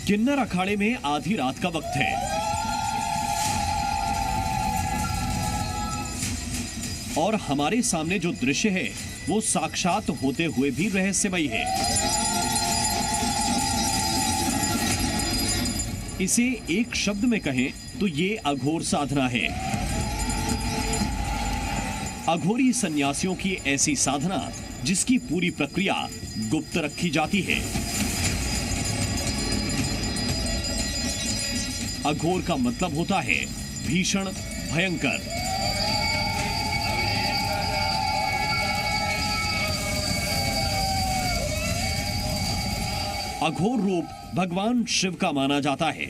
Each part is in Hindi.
किन्नर अखाड़े में आधी रात का वक्त है और हमारे सामने जो दृश्य है वो साक्षात होते हुए भी रहस्यमयी है। इसे एक शब्द में कहें तो ये अघोर साधना है। अघोरी सन्यासियों की ऐसी साधना जिसकी पूरी प्रक्रिया गुप्त रखी जाती है। अघोर का मतलब होता है भीषण, भयंकर। अघोर रूप भगवान शिव का माना जाता है,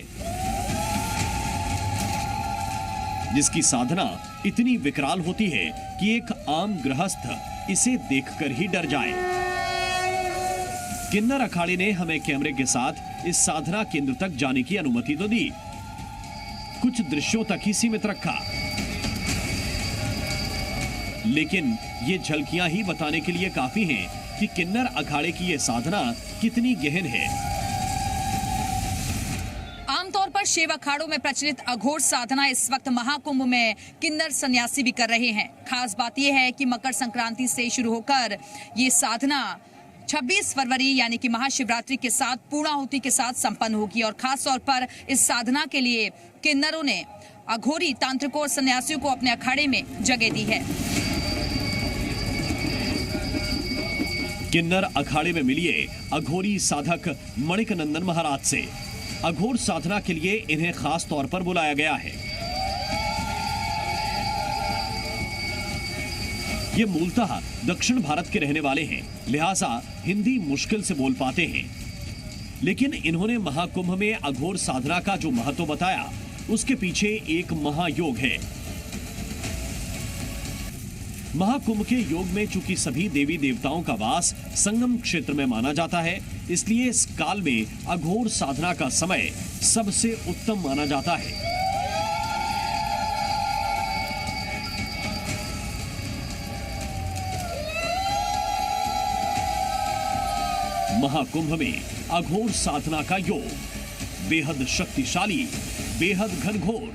जिसकी साधना इतनी विकराल होती है कि एक आम गृहस्थ इसे देखकर ही डर जाए। किन्नर अखाड़े ने हमें कैमरे के साथ इस साधना केंद्र तक जाने की अनुमति तो दी, कुछ दृश्यों तक ही सीमित रखा, लेकिन ये झलकियां ही बताने के लिए काफी हैं कि किन्नर अखाड़े की ये साधना कितनी गहन है। आमतौर पर शिव अखाड़ों में प्रचलित अघोर साधना इस वक्त महाकुंभ में किन्नर सन्यासी भी कर रहे हैं। खास बात यह है कि मकर संक्रांति से शुरू होकर ये साधना 26 फरवरी यानी कि महाशिवरात्रि के साथ पूर्णाहुति के साथ संपन्न होगी और खास तौर पर इस साधना के लिए किन्नरों ने अघोरी तांत्रिकों और सन्यासियों को अपने अखाड़े में जगह दी है। किन्नर अखाड़े में मिलिए अघोरी साधक मणिक नंदन महाराज से। अघोर साधना के लिए इन्हें खास तौर पर बुलाया गया है। ये मूलतः दक्षिण भारत के रहने वाले हैं, लिहाजा हिंदी मुश्किल से बोल पाते हैं, लेकिन इन्होंने महाकुंभ में अघोर साधना का जो महत्व बताया उसके पीछे एक महायोग है। महाकुंभ के योग में चूंकि सभी देवी देवताओं का वास संगम क्षेत्र में माना जाता है, इसलिए इस काल में अघोर साधना का समय सबसे उत्तम माना जाता है। महाकुंभ में अघोर साधना का योग बेहद शक्तिशाली, बेहद घनघोर।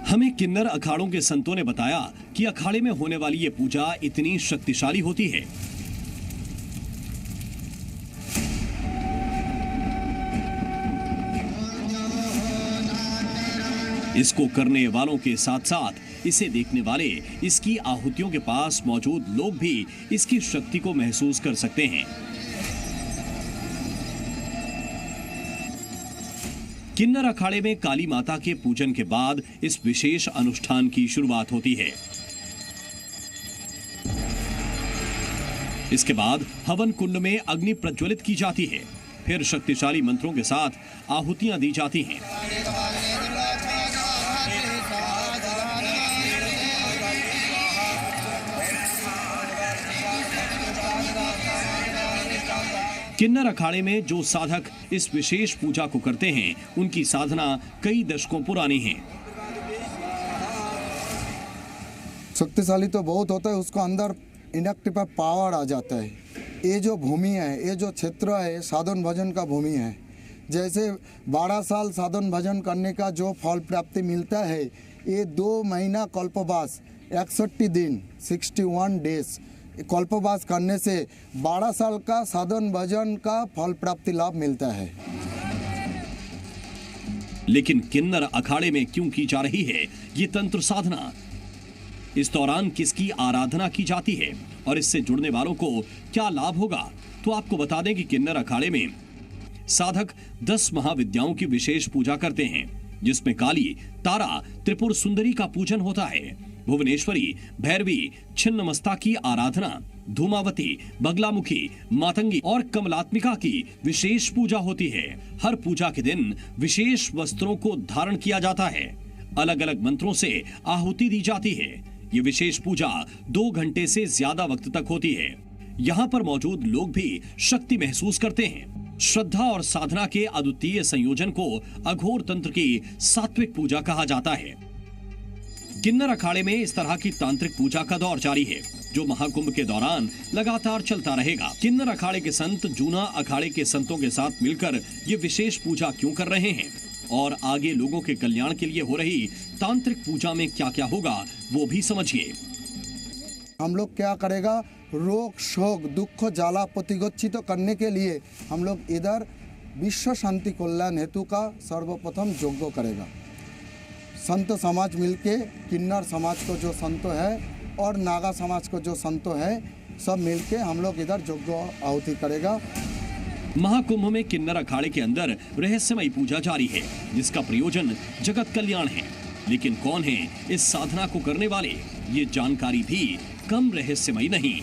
हमें किन्नर अखाड़ों के संतों ने बताया कि अखाड़े में होने वाली ये पूजा इतनी शक्तिशाली होती है इसको करने वालों के साथ साथ इसे देखने वाले, इसकी आहुतियों के पास मौजूद लोग भी इसकी शक्ति को महसूस कर सकते हैं। किन्नर अखाड़े में काली माता के पूजन के बाद इस विशेष अनुष्ठान की शुरुआत होती है। इसके बाद हवन कुंड में अग्नि प्रज्वलित की जाती है, फिर शक्तिशाली मंत्रों के साथ आहुतियां दी जाती हैं। किन्नर अखाड़े में जो साधक इस विशेष पूजा को करते हैं, उनकी साधना कई दशकों पुरानी है। शक्तिशाली तो बहुत होता है, उसको अंदर इनएक्टिव पावर आ जाता है। ये जो भूमि है, ये जो क्षेत्र है, साधन भजन का भूमि है। जैसे 12 साल साधन भजन करने का जो फल प्राप्ति मिलता है, ये 2 महीना कल्पवास 61 दिन 61 डेज कल्पवास करने से 12 साल का साधन भजन का फल प्राप्ति लाभ मिलता है। लेकिन किन्नर अखाड़े में क्यों की जा रही है ये तंत्र साधना? इस दौरान किसकी आराधना की जाती है और इससे जुड़ने वालों को क्या लाभ होगा? तो आपको बता दें कि किन्नर अखाड़े में साधक 10 महाविद्याओं की विशेष पूजा करते हैं, जिसमें काली, तारा, त्रिपुर सुंदरी का पूजन होता है। भुवनेश्वरी, भैरवी, छिन्नमस्ता की आराधना, धूमावती, बगलामुखी, मातंगी और कमलात्मिका की विशेष पूजा होती है। हर पूजा के दिन विशेष वस्त्रों को धारण किया जाता है, अलग अलग मंत्रों से आहुति दी जाती है। ये विशेष पूजा 2 घंटे से ज्यादा वक्त तक होती है। यहाँ पर मौजूद लोग भी शक्ति महसूस करते हैं। श्रद्धा और साधना के अद्वितीय संयोजन को अघोर तंत्र की सात्विक पूजा कहा जाता है। किन्नर अखाड़े में इस तरह की तांत्रिक पूजा का दौर जारी है। जो महाकुंभ के दौरान लगातार चलता रहेगा। किन्नर अखाड़े के संत जूना अखाड़े के संतों के साथ मिलकर ये विशेष पूजा क्यों कर रहे हैं और आगे लोगों के कल्याण के लिए हो रही तांत्रिक पूजा में क्या क्या होगा वो भी समझिए। हम लोग क्या करेगा, रोग शोक दुख जाला प्रतिगच्छित करने के लिए हम लोग इधर विश्व शांति कल्याण हेतु का सर्वप्रथम यज्ञ करेगा। संत समाज मिलके किन्नर समाज को जो संत है और नागा समाज को जो संत है सब मिलके हम लोग इधर यज्ञ आहुति करेगा। महाकुंभ में किन्नर अखाड़े के अंदर रहस्यमयी पूजा जारी है जिसका प्रयोजन जगत कल्याण है। लेकिन कौन है इस साधना को करने वाले, ये जानकारी भी कम रहस्यमयी नहीं।